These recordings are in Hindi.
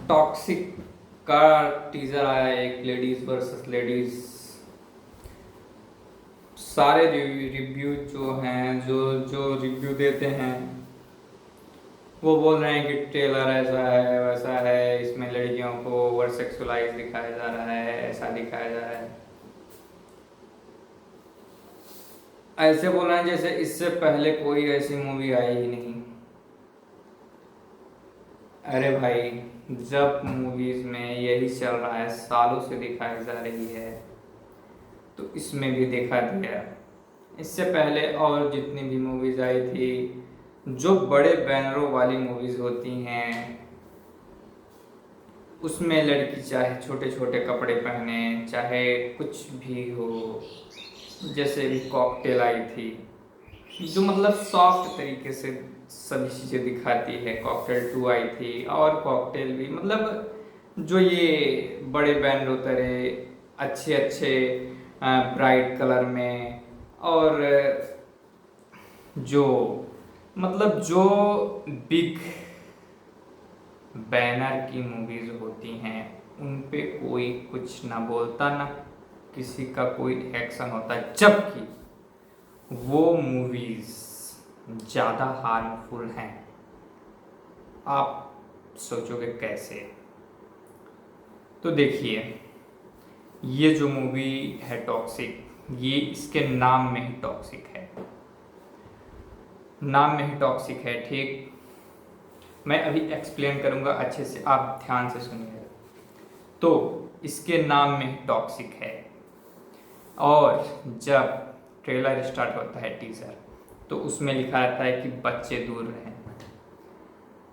टॉक्सिक का टीजर आया है, एक लेडीज वर्सेस लेडीज। सारे रिव्यू जो हैं, जो जो रिव्यू देते हैं वो बोल रहे हैं कि ट्रेलर ऐसा है वैसा है, इसमें लड़कियों को ओवर सेक्सुअलाइज दिखाया जा रहा है, ऐसा दिखाया जा रहा है। ऐसे बोल रहे हैं जैसे इससे पहले कोई ऐसी मूवी आई ही नहीं। अरे भाई, जब मूवीज में यही चल रहा है, सालों से दिखाई जा रही है, तो इसमें भी देखा दिया। इससे पहले और जितनी भी मूवीज आई थी, जो बड़े बैनरों वाली मूवीज होती हैं, उसमें लड़की चाहे छोटे छोटे कपड़े पहने, चाहे कुछ भी हो, जैसे भी कॉकटेल आई थी, जो मतलब सॉफ्ट तरीके से सभी चीज़ें दिखाती है। कॉकटेल 2 आई थी, और कॉकटेल भी मतलब जो ये बड़े बैंड होते रहे, अच्छे अच्छे ब्राइट कलर में, और जो मतलब जो बिग बैनर की मूवीज होती हैं, उन पे कोई कुछ ना बोलता, ना किसी का कोई एक्शन होता, जबकि वो मूवीज ज़्यादा हार्मफुल हैं। आप सोचोगे कैसे? तो देखिए, ये जो मूवी है टॉक्सिक, ये इसके नाम में ही टॉक्सिक है, नाम में ही टॉक्सिक है, ठीक। मैं अभी एक्सप्लेन करूंगा अच्छे से, आप ध्यान से सुनिए। तो इसके नाम में ही टॉक्सिक है, और जब ट्रेलर स्टार्ट होता है, टीजर, तो उसमें लिखा रहता है कि बच्चे दूर रहें,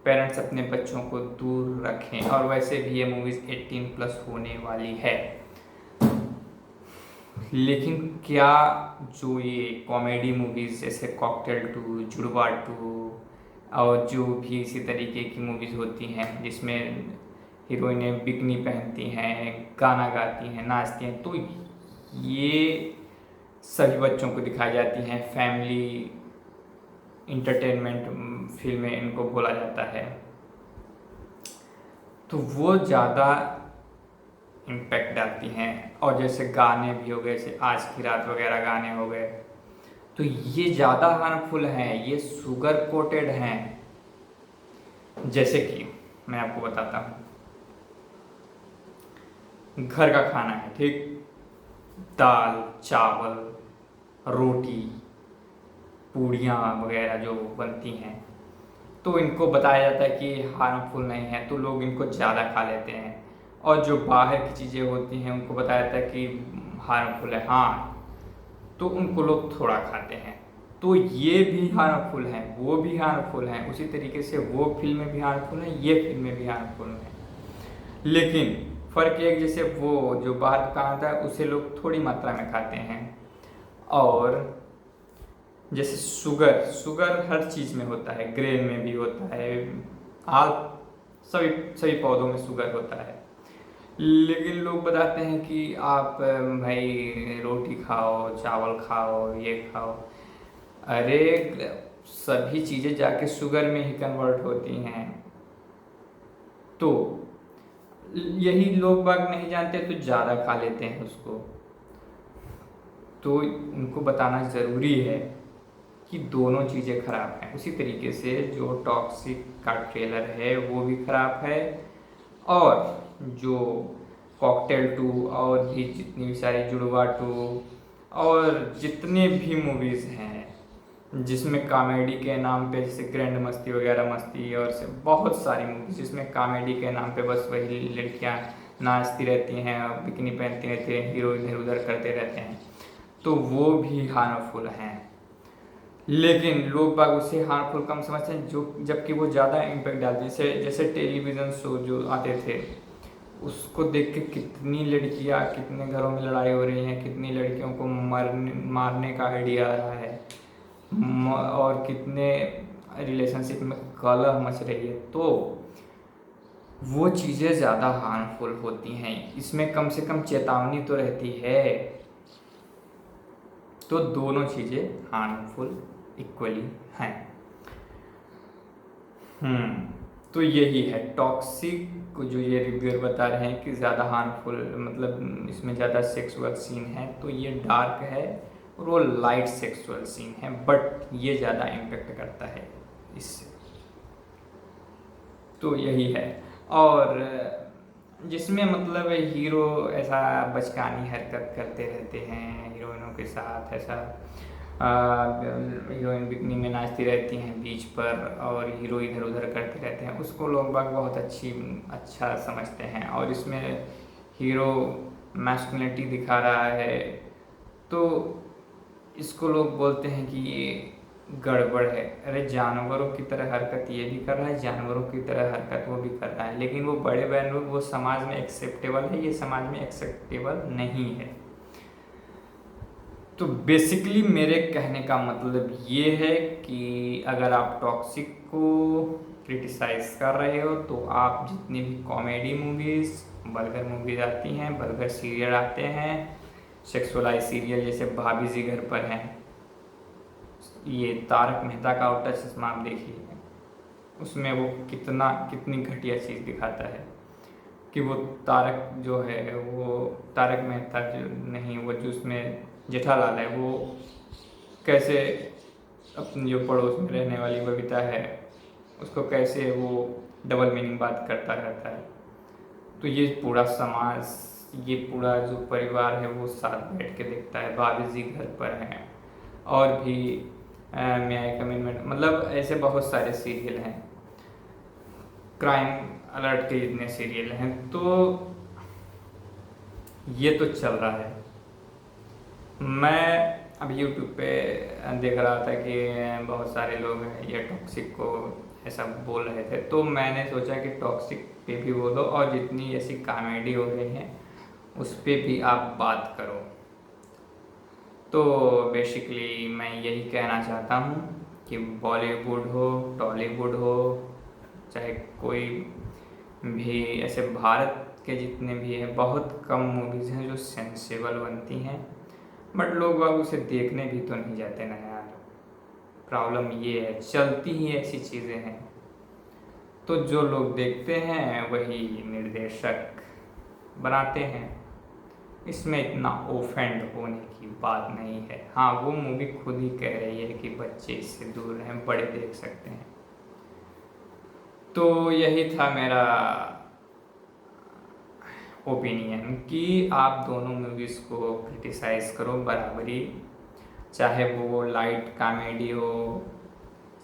पेरेंट्स अपने बच्चों को दूर रखें। और वैसे भी ये मूवीज़ 18+ होने वाली है। लेकिन क्या जो ये कॉमेडी मूवीज़ जैसे कॉकटेल 2, जुड़वा 2, और जो भी इसी तरीके की मूवीज़ होती हैं जिसमें हीरोइनें बिकनी पहनती हैं, गाना गाती हैं, नाचती हैं, तो ये सभी बच्चों को दिखाई जाती हैं। फैमिली इंटरटेनमेंट फिल्में इनको बोला जाता है। तो वो ज़्यादा इम्पैक्ट डालती हैं। और जैसे गाने भी हो गए, जैसे आज की रात वगैरह गाने हो गए, तो ये ज़्यादा हार्मफुल हैं, ये शुगर कोटेड हैं। जैसे कि मैं आपको बताता हूँ, घर का खाना है, ठीक, दाल चावल रोटी पूड़ियाँ वगैरह जो बनती हैं, तो इनको बताया जाता है कि हार्मफुल नहीं है, तो लोग इनको ज़्यादा खा लेते हैं। और जो बाहर की चीज़ें होती हैं उनको बताया जाता है कि हार्मफुल है, हाँ, तो उनको लोग थोड़ा खाते हैं। तो ये भी हार्मफुल हैं, वो भी हार्मफुल हैं, उसी तरीके से वो फिल्में भी हार्मफुल हैं, ये फिल्में भी हार्मफुल हैं। लेकिन फ़र्क एक, जैसे वो जो बाहर का खाना होता है उसे लोग थोड़ी मात्रा में खाते हैं। और जैसे शुगर हर चीज़ में होता है, ग्रेन में भी होता है, आल सभी सभी पौधों में शुगर होता है। लेकिन लोग बताते हैं कि आप भाई रोटी खाओ, चावल खाओ, ये खाओ। अरे, सभी चीज़ें जाके शुगर में ही कन्वर्ट होती हैं। तो यही लोग बाग नहीं जानते, तो ज़्यादा खा लेते हैं उसको। तो उनको बताना ज़रूरी है कि दोनों चीज़ें ख़राब हैं। उसी तरीके से जो टॉक्सिक का ट्रेलर है वो भी ख़राब है, और जो कॉकटेल 2 और भी जितनी भी सारी जुड़वा 2 और जितने भी मूवीज़ हैं जिसमें कॉमेडी के नाम पे, जैसे ग्रैंड मस्ती वगैरह मस्ती, और से बहुत सारी मूवीज़ जिसमें कॉमेडी के नाम पे बस वही लड़कियां नाचती रहती हैं और बिकनी पहनती रहती हैं, हीरो इधर उधर करते रहते हैं, तो वो भी हार्मफुल हैं। लेकिन लोग बाग उसे हार्मफुल कम समझते हैं, जो जबकि वो ज़्यादा इम्पैक्ट डालते हैं। जैसे जैसे टेलीविज़न शो जो आते थे, उसको देख के कितनी लड़कियां, कितने घरों में लड़ाई हो रही है, कितनी लड़कियों को मारने का आइडिया आ रहा है, और कितने रिलेशनशिप में कलह मच रही है। तो वो चीज़ें ज़्यादा हार्मफुल होती हैं, इसमें कम से कम चेतावनी तो रहती है। तो दोनों चीज़ें हार्मफुल इक्वली हैं। तो यही है टॉक्सिक को जो ये रिव्यूअर बता रहे हैं कि ज़्यादा हार्मफुल, मतलब इसमें ज़्यादा सेक्सुअल सीन है, तो ये डार्क है और वो लाइट सेक्सुअल सीन है, बट ये ज़्यादा इम्पेक्ट करता है इससे। तो यही है। और जिसमें मतलब हीरो ऐसा बचकानी हरकत करते रहते हैं हीरोइनों के साथ, ऐसा हीरोइन बिकनी में नाचती रहती हैं बीच पर और हीरो इधर उधर करते रहते हैं, उसको लोग बाग बहुत अच्छा समझते हैं। और इसमें हीरो मैस्कुलिनिटी दिखा रहा है, तो इसको लोग बोलते हैं कि ये गड़बड़ है। अरे जानवरों की तरह हरकत ये भी कर रहा है, जानवरों की तरह हरकत वो भी कर रहा है, लेकिन वो बड़े बहन लोग वो समाज में एक्सेप्टेबल है, ये समाज में एक्सेप्टेबल नहीं है। तो बेसिकली मेरे कहने का मतलब ये है कि अगर आप टॉक्सिक को क्रिटिसाइज कर रहे हो तो आप जितनी भी कॉमेडी मूवीज़, बर्गर मूवीज़ आती हैं, बर्गर सीरियल आते हैं, सेक्सुअलाइज सीरियल जैसे भाभी जी घर पर हैं, ये तारक मेहता का उल्टा चश्मा आप देखिए, उसमें वो कितनी घटिया चीज़ दिखाता है कि वो तारक जो है, वो तारक मेहता जो नहीं, वो जो उसमें जेठालाल है, वो कैसे अपनी जो पड़ोस में रहने वाली बबीता है उसको कैसे वो डबल मीनिंग बात करता रहता है। तो ये पूरा समाज, ये पूरा जो परिवार है वो साथ बैठ के देखता है। भाभी जी घर पर हैं और भी मे आई कमिटमेंट, मतलब ऐसे बहुत सारे सीरियल हैं, क्राइम अलर्ट के जितने सीरियल हैं, तो ये तो चल रहा है। मैं अब यूट्यूब पे देख रहा था कि बहुत सारे लोग ये टॉक्सिक को ऐसा बोल रहे थे, तो मैंने सोचा कि टॉक्सिक पे भी बोलो और जितनी ऐसी कॉमेडी हो रही है उस पे भी आप बात करो। तो बेसिकली मैं यही कहना चाहता हूँ कि बॉलीवुड हो, टॉलीवुड हो, चाहे कोई भी ऐसे भारत के जितने भी हैं, बहुत कम मूवीज़ हैं जो सेंसेबल बनती हैं, बट लोग बाग उसे देखने भी तो नहीं जाते ना यार। प्रॉब्लम ये है, चलती ही ऐसी चीज़ें हैं, तो जो लोग देखते हैं वही निर्देशक बनाते हैं। इसमें इतना ओफेंड होने की बात नहीं है। हाँ, वो मूवी खुद ही कह रही है कि बच्चे इससे दूर रहें, बड़े देख सकते हैं। तो यही था मेरा ओपिनियन कि आप दोनों मूवीज़ को क्रिटिसाइज़ करो बराबरी, चाहे वो लाइट कॉमेडी हो,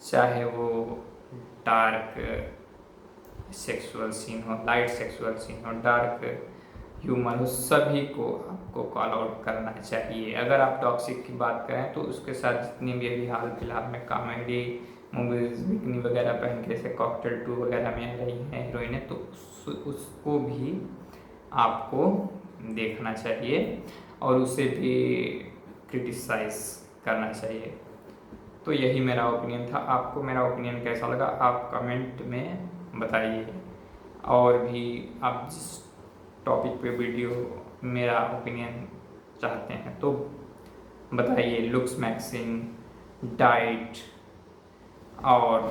चाहे वो डार्क सेक्सुअल सीन हो, लाइट सेक्सुअल सीन हो, डार्क ह्यूमर हो, सभी को आपको कॉल आउट करना चाहिए। अगर आप टॉक्सिक की बात करें तो उसके साथ जितनी भी अभी हाल फिलहाल में कॉमेडी मूवीज़ बिकनी वगैरह पहन के जैसे कॉकटेल 2 वगैरह में आ रही हैं हीरोइनें, तो उसको भी आपको देखना चाहिए और उसे भी क्रिटिसाइज करना चाहिए। तो यही मेरा ओपिनियन था। आपको मेरा ओपिनियन कैसा लगा आप कमेंट में बताइए, और भी आप जिस टॉपिक पे वीडियो मेरा ओपिनियन चाहते हैं तो बताइए। लुक्स मैक्सिंग, डाइट और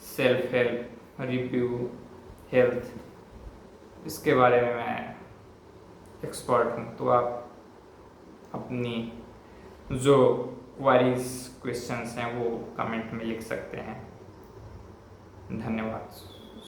सेल्फ हेल्प, रिव्यू, हेल्थ, इसके बारे में मैं एक्सपर्ट हूँ। तो आप अपनी जो क्वेरीज क्वेश्चंस हैं वो कमेंट में लिख सकते हैं। धन्यवाद।